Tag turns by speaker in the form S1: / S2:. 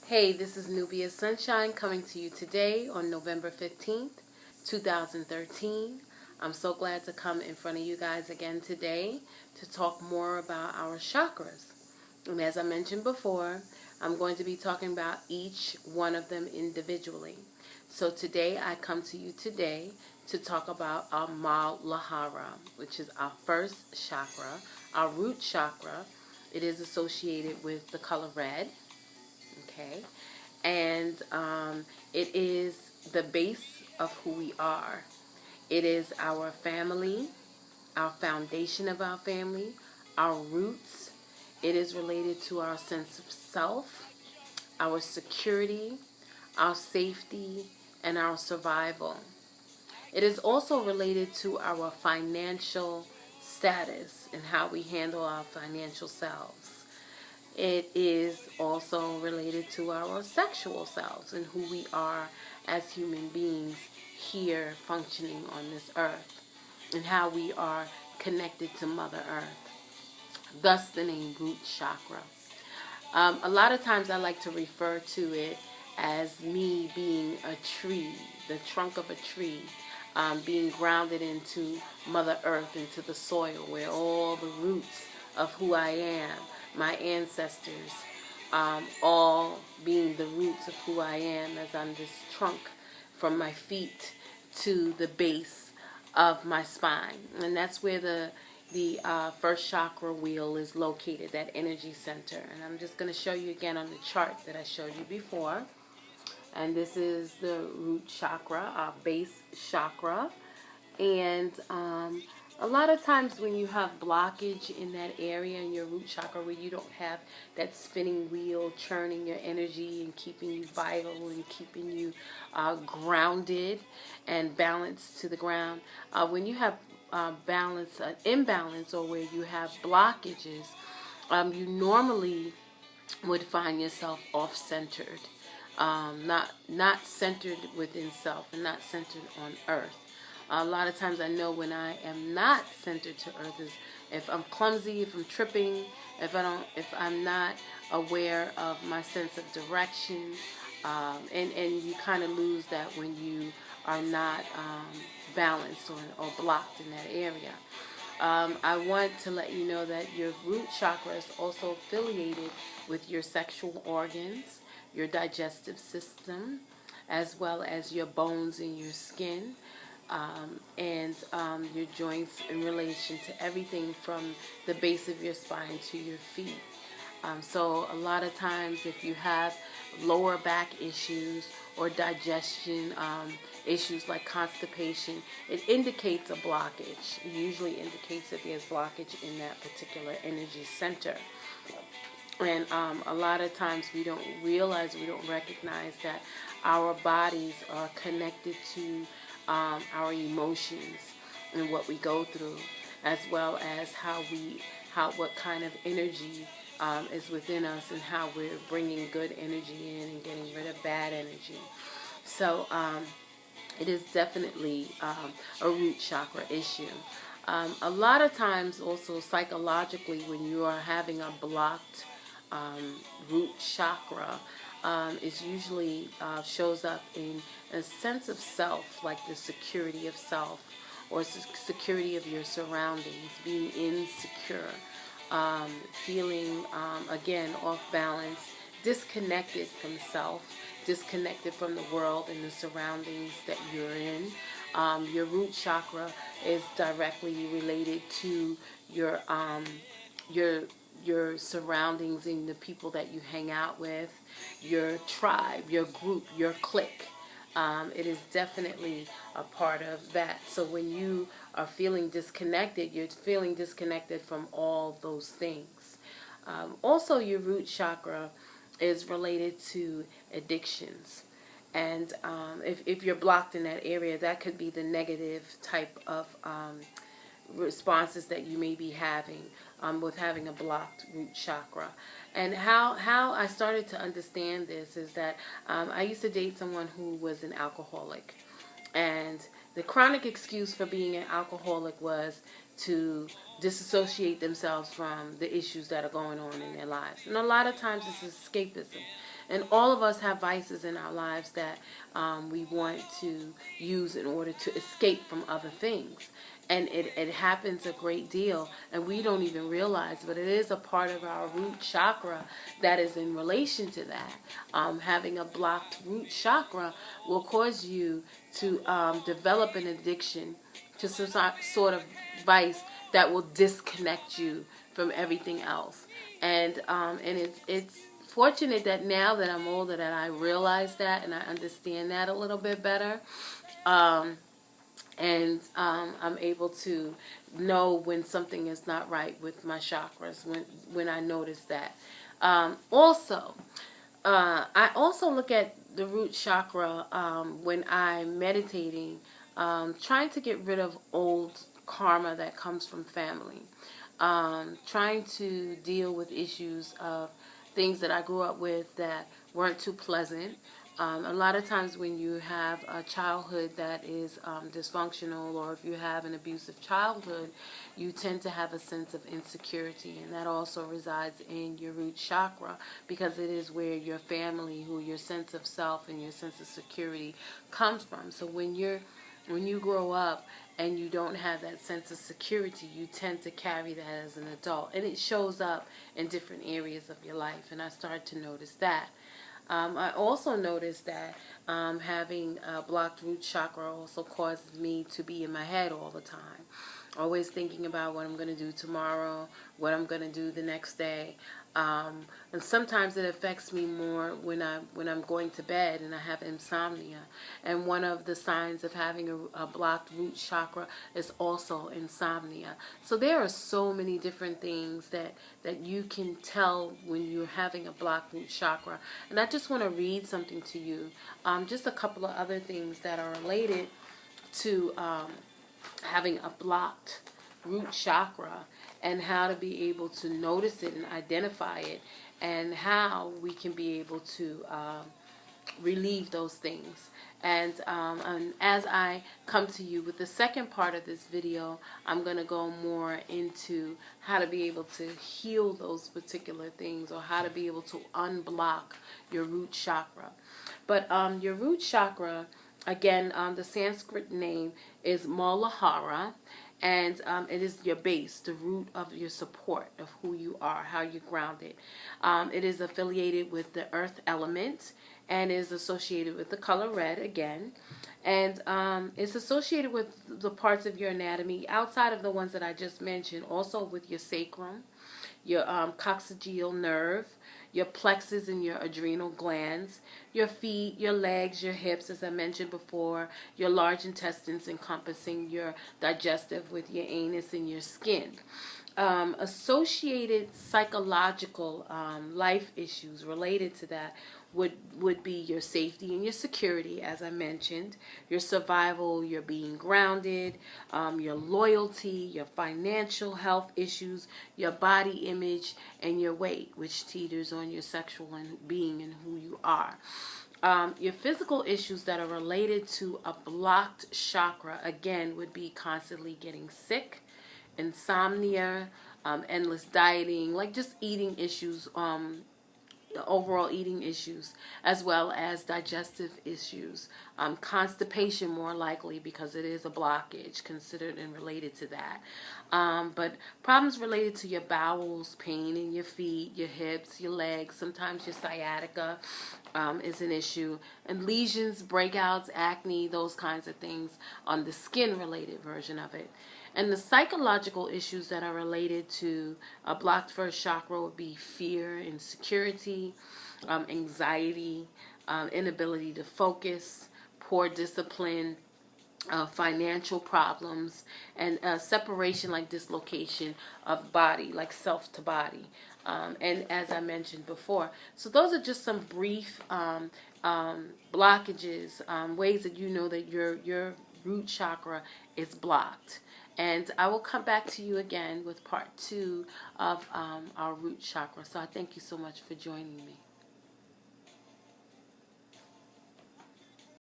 S1: Hey, this is Nubia Sunshine coming to you today on November 15th, 2013. I'm so glad to come in front of you guys again today to talk more about our chakras. And as I mentioned before, I'm going to be talking about each one of them individually. So today I come to you today to talk about our Muladhara, which is our first chakra, our root chakra. It is associated with the color red. Okay, and it is the base of who we are. It is our family, our foundation of our family, our roots. It is related to our sense of self, our security, our safety, and our survival. It is also related to our financial status and how we handle our financial selves. It is also related to our sexual selves and who we are as human beings here functioning on this earth and how we are connected to Mother Earth. Thus the name root chakra. A lot of times I like to refer to it as me being a tree, the trunk of a tree, being grounded into Mother Earth, into the soil where all the roots of who I am, my ancestors, all being the roots of who I am as I'm this trunk from my feet to the base of my spine. And that's where the first chakra wheel is located, that energy center. And I'm just going to show you again on the chart that I showed you before. And this is the root chakra, our base chakra. And a lot of times when you have blockage in that area in your root chakra where you don't have that spinning wheel churning your energy and keeping you vital and keeping you grounded and balanced to the ground, when you have imbalance, or where you have blockages, you normally would find yourself off-centered, not centered within self and not centered on earth. A lot of times I know when I am not centered to earth is if I'm clumsy, if I'm tripping, if I'm not aware of my sense of direction, and you kind of lose that when you are not balanced or blocked in that area. I want to let you know that your root chakra is also affiliated with your sexual organs, your digestive system, as well as your bones and your skin. And your joints in relation to everything from the base of your spine to your feet. So a lot of times if you have lower back issues or digestion issues like constipation, it indicates a blockage. It usually indicates that there's blockage in that particular energy center. And a lot of times we don't recognize that our bodies are connected to our emotions and what we go through, as well as what kind of energy is within us and how we're bringing good energy in and getting rid of bad energy. So it is definitely a root chakra issue. A lot of times also psychologically when you are having a blocked root chakra, it usually shows up in a sense of self, like the security of self or security of your surroundings, being insecure, feeling, again, off balance, disconnected from self, disconnected from the world and the surroundings that you're in. Your root chakra is directly related to your surroundings and the people that you hang out with, your tribe, your group, your clique. It is definitely a part of that. So when you are feeling disconnected, you're feeling disconnected from all those things. Also, your root chakra is related to addictions. And if you're blocked in that area, that could be the negative type of responses that you may be having with having a blocked root chakra. And how I started to understand this is that I used to date someone who was an alcoholic, and the chronic excuse for being an alcoholic was to disassociate themselves from the issues that are going on in their lives. And a lot of times it's escapism. And all of us have vices in our lives that we want to use in order to escape from other things. And it happens a great deal, and we don't even realize, but it is a part of our root chakra that is in relation to that. Having a blocked root chakra will cause you to develop an addiction to some sort of vice that will disconnect you from everything else. And it's fortunate that now that I'm older that I realize that and I understand that a little bit better. And I'm able to know when something is not right with my chakras, when I notice that. Also, I also look at the root chakra when I'm meditating, trying to get rid of old karma that comes from family, trying to deal with issues of things that I grew up with that weren't too pleasant. A lot of times when you have a childhood that is dysfunctional, or if you have an abusive childhood, you tend to have a sense of insecurity, and that also resides in your root chakra, because it is where your family, who your sense of self and your sense of security comes from. So when you grow up and you don't have that sense of security, you tend to carry that as an adult, and it shows up in different areas of your life, and I started to notice that. I also noticed that having a blocked root chakra also causes me to be in my head all the time, always thinking about what I'm going to do tomorrow, what I'm going to do the next day. And sometimes it affects me more when I'm going to bed and I have insomnia. And one of the signs of having a blocked root chakra is also insomnia. So there are so many different things that you can tell when you're having a blocked root chakra. And I just want to read something to you. Just a couple of other things that are related to having a blocked root chakra, and how to be able to notice it and identify it, and how we can be able to relieve those things. And as I come to you with the second part of this video, I'm going to go more into how to be able to heal those particular things, or how to be able to unblock your root chakra. But your root chakra, again, the Sanskrit name is Muladhara, and it is your base, the root of your support of who you are, how you're grounded. It is affiliated with the earth element, and is associated with the color red again. And it's associated with the parts of your anatomy outside of the ones that I just mentioned, also with your sacrum, your coccygeal nerve, your plexus and your adrenal glands, your feet, your legs, your hips, as I mentioned before, your large intestines encompassing your digestive with your anus and your skin. Associated psychological life issues related to that would be your safety and your security, as I mentioned, your survival, your being grounded, your loyalty, your financial health issues, your body image, and your weight, which teeters on your sexual being and who you are. Your physical issues that are related to a blocked chakra, again, would be constantly getting sick, insomnia, endless dieting, like just eating issues, overall eating issues, as well as digestive issues, constipation more likely, because it is a blockage considered and related to that. But problems related to your bowels, pain in your feet, your hips, your legs, sometimes your sciatica is an issue, and lesions, breakouts, acne, those kinds of things on the skin related version of it. And the psychological issues that are related to a blocked first chakra would be fear, insecurity, anxiety, inability to focus, poor discipline, financial problems, and separation, like dislocation of body, like self to body. And as I mentioned before, so those are just some brief blockages, ways that you know that your root chakra is blocked. And I will come back to you again with part 2 of our root chakra. So I thank you so much for joining me.